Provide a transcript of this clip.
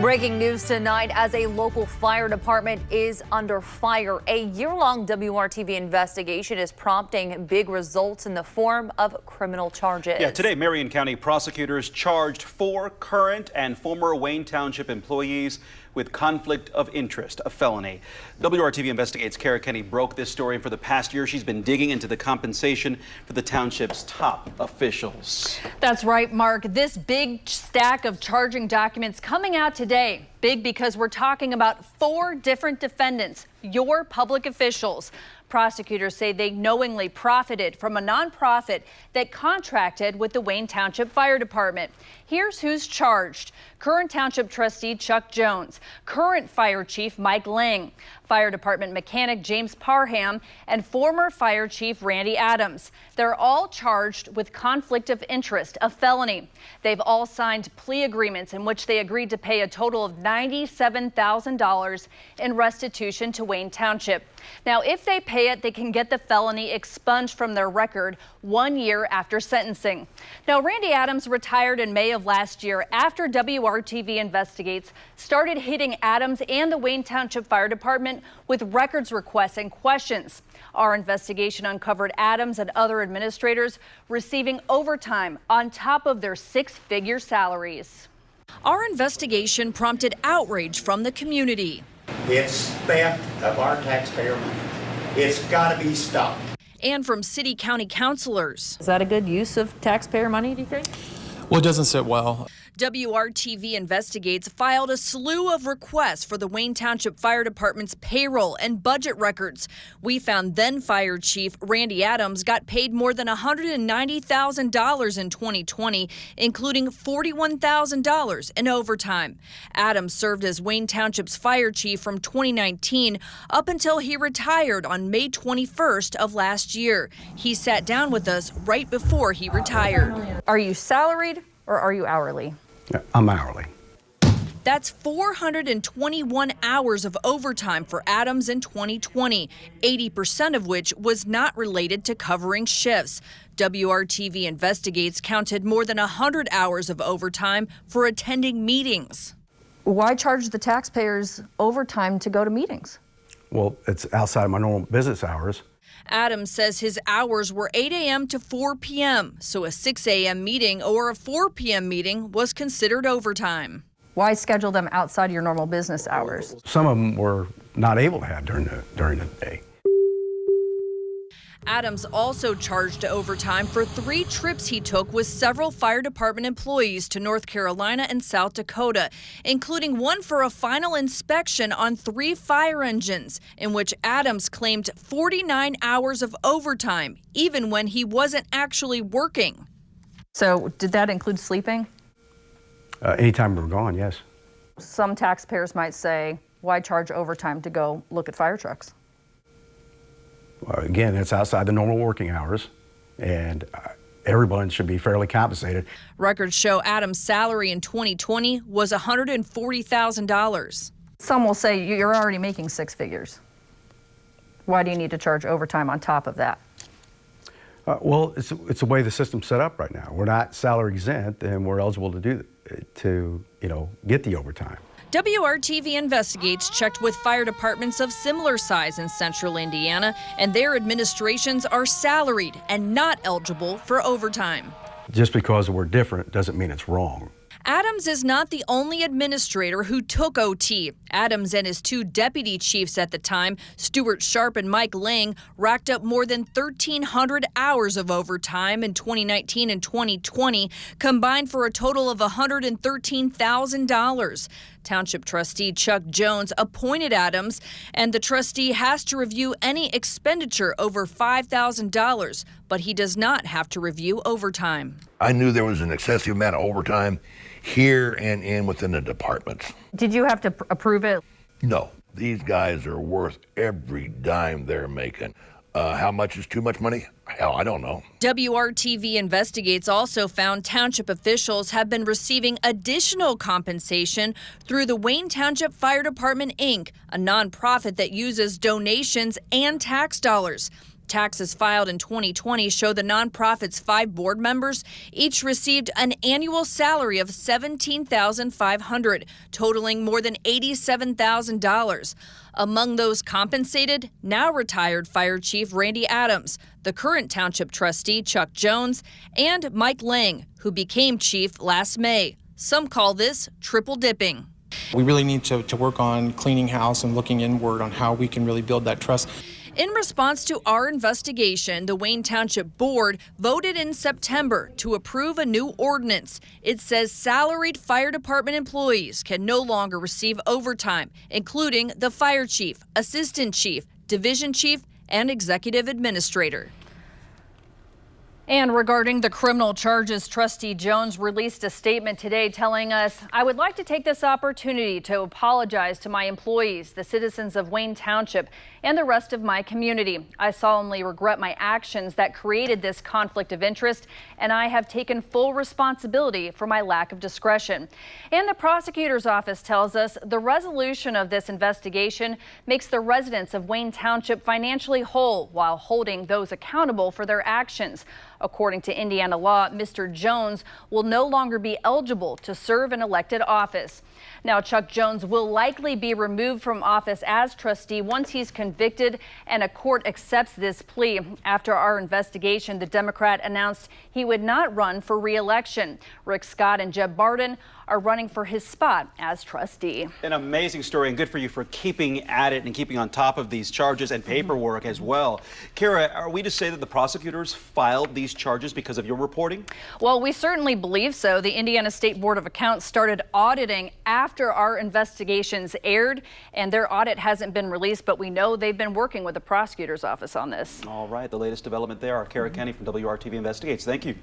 Breaking news tonight as a local fire department is under fire. A year-long WRTV investigation is prompting big results in the form of criminal charges. Yeah, today Marion County prosecutors charged 4 current and former Wayne Township employees with conflict of interest, a felony. WRTV Investigates Kara Kenny broke this story, and for the past year she's been digging into the compensation for the township's top officials. That's right, Mark. This big stack of charging documents coming out today. Big because we're talking about 4 different defendants, your public officials. Prosecutors say they knowingly profited from a nonprofit that contracted with the Wayne Township Fire Department. Here's who's charged. Current Township Trustee Chuck Jones, current Fire Chief Mike Lang, Fire Department Mechanic James Parham, and former Fire Chief Randy Adams. They're all charged with conflict of interest, a felony. They've all signed plea agreements in which they agreed to pay a total of $97,000 in restitution to Wayne Township. Now, if they pay it, they can get the felony expunged from their record 1 year after sentencing. Now, Randy Adams retired in May of last year after WRTV Investigates started hitting Adams and the Wayne Township Fire Department with records requests and questions. Our investigation uncovered Adams and other administrators receiving overtime on top of their 6-figure salaries. Our investigation prompted outrage from the community. It's theft of our taxpayer money. It's got to be stopped. And from city county councilors. Is that a good use of taxpayer money, do you think? Well, it doesn't sit well. WRTV Investigates filed a slew of requests for the Wayne Township Fire Department's payroll and budget records. We found then Fire Chief Randy Adams got paid more than $190,000 in 2020, including $41,000 in overtime. Adams served as Wayne Township's fire chief from 2019 up until he retired on May 21st of last year. He sat down with us right before he retired. Are you salaried or are you hourly? I'm hourly. That's 421 hours of overtime for Adams in 2020, 80% of which was not related to covering shifts. WRTV Investigates counted more than 100 hours of overtime for attending meetings. Why charge the taxpayers overtime to go to meetings? Well, it's outside my normal business hours. Adams says his hours were 8 a.m. to 4 p.m., so a 6 a.m. meeting or a 4 p.m. meeting was considered overtime. Why schedule them outside your normal business hours? Some of them were not able to have during the day. Adams also charged overtime for 3 trips he took with several fire department employees to North Carolina and South Dakota, including one for a final inspection on 3 fire engines, in which Adams claimed 49 hours of overtime, even when he wasn't actually working. So did that include sleeping? Anytime we were gone, yes. Some taxpayers might say, why charge overtime to go look at fire trucks? Again, it's outside the normal working hours, and everyone should be fairly compensated. Records show Adams' salary in 2020 was $140,000. Some will say you're already making 6 figures. Why do you need to charge overtime on top of that? Well, it's the way the system's set up right now. We're not salary exempt, and we're eligible to get the overtime. WRTV Investigates checked with fire departments of similar size in central Indiana, and their administrations are salaried and not eligible for overtime. Just because we're different doesn't mean it's wrong. Adams is not the only administrator who took OT. Adams and his 2 deputy chiefs at the time, Stuart Sharp and Mike Lang, racked up more than 1,300 hours of overtime in 2019 and 2020, combined for a total of $113,000. Township trustee Chuck Jones appointed Adams, and the trustee has to review any expenditure over $5,000, but he does not have to review overtime. I knew there was an excessive amount of overtime here and within the departments. Did you have to approve it? No, these guys are worth every dime they're making. How much is too much money? Hell, I don't know. WRTV Investigates also found township officials have been receiving additional compensation through the Wayne Township Fire Department, Inc., a nonprofit that uses donations and tax dollars. Taxes filed in 2020 show the nonprofit's 5 board members each received an annual salary of $17,500, totaling more than $87,000. Among those compensated, now retired Fire Chief Randy Adams, the current township trustee Chuck Jones, and Mike Lang, who became chief last May. Some call this triple dipping. We really need to work on cleaning house and looking inward on how we can really build that trust. In response to our investigation, the Wayne Township Board voted in September to approve a new ordinance. It says salaried fire department employees can no longer receive overtime, including the fire chief, assistant chief, division chief, and executive administrator. And regarding the criminal charges, Trustee Jones released a statement today telling us, "I would like to take this opportunity to apologize to my employees, the citizens of Wayne Township, and the rest of my community. I solemnly regret my actions that created this conflict of interest, and I have taken full responsibility for my lack of discretion." And the prosecutor's office tells us the resolution of this investigation makes the residents of Wayne Township financially whole while holding those accountable for their actions. According to Indiana law, Mr. Jones will no longer be eligible to serve an elected office. Now, Chuck Jones will likely be removed from office as trustee once he's convicted and a court accepts this plea. After our investigation, the Democrat announced he would not run for re-election. Rick Scott and Jeb Barden are running for his spot as trustee. An amazing story, and good for you for keeping at it and keeping on top of these charges and paperwork as well. Kara, are we to say that the prosecutors filed these charges because of your reporting? Well, we certainly believe so. The Indiana State Board of Accounts started auditing after our investigations aired, and their audit hasn't been released, but we know they've been working with the prosecutor's office on this. All right, the latest development there. Our Kara Kenny from WRTV Investigates. Thank you.